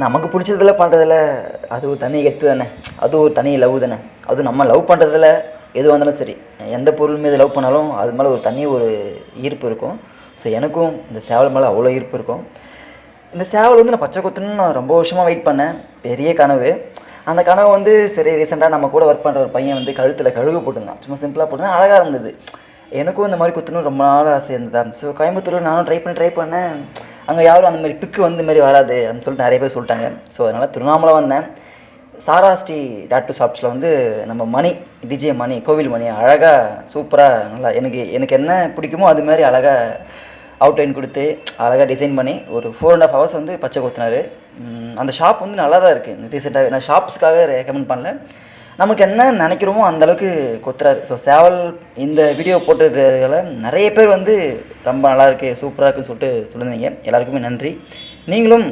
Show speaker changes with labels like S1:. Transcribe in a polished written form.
S1: நமக்கு பிடிச்சதில் பண்ணுறதில அது ஒரு தனி கெத்து தானே, அது ஒரு தனி லவ் தானே. அதுவும் நம்ம லவ் பண்ணுறதில எதுவாக இருந்தாலும் சரி, எந்த பொருள் மீது லவ் பண்ணாலும் அது மேலே ஒரு தனி ஒரு ஈர்ப்பு இருக்கும். ஸோ எனக்கும் இந்த சேவல் மேலே அவ்வளோ ஈர்ப்பு இருக்கும். இந்த சேவல் வந்து நான் பச்சை குத்தணும்னு நான் ரொம்ப வருஷமாக வெயிட் பண்ணேன். பெரிய கனவு. அந்த கனவு வந்து சரி ரீசெண்டாக நம்ம கூட ஒர்க் பண்ணுற ஒரு பையன் வந்து கழுத்தில் கழுகு போட்டிருந்தான். சும்மா சிம்பிளாக போட்டிருந்தான், அழகாக இருந்தது. எனக்கும் இந்த மாதிரி குத்தணும் ரொம்ப நாள் ஆசை இருந்ததா. ஸோ கோயம்புத்தூரில் நானும் ட்ரை பண்ணேன். அங்கே யாரும் அந்த மாதிரி பிக்கு வந்து மாதிரி வராது அப்படின்னு சொல்லிட்டு நிறைய பேர் சொல்லிட்டாங்க. ஸோ அதனால் திருவண்ணாமலை வந்தேன். சாரா ஸ்ரீ டாட்டு ஷாப்ஸில் வந்து நம்ம மணி டிஜே மணி கோவில் மணி அழகாக சூப்பராக நல்லா எனக்கு என்ன பிடிக்குமோ அது மாதிரி அழகாக அவுட்லைன் கொடுத்து அழகாக டிசைன் பண்ணி ஒரு 4.5 hours வந்து பச்சை கொத்தினார். அந்த ஷாப் வந்து நல்லா தான் இருக்குது. ரீசெண்டாக நான் ஷாப்ஸ்க்காக ரெக்கமெண்ட் பண்ணல, நமக்கு என்ன நினைக்கிறோமோ அந்தளவுக்கு கொத்துறாரு. ஸோ சேவல் இந்த வீடியோ போட்டதில் நிறைய பேர் வந்து ரொம்ப நல்லாயிருக்கு சூப்பராக இருக்குன்னு சொல்லிட்டு சொல்லியிருந்தீங்க. எல்லாருக்குமே நன்றி. நீங்களும்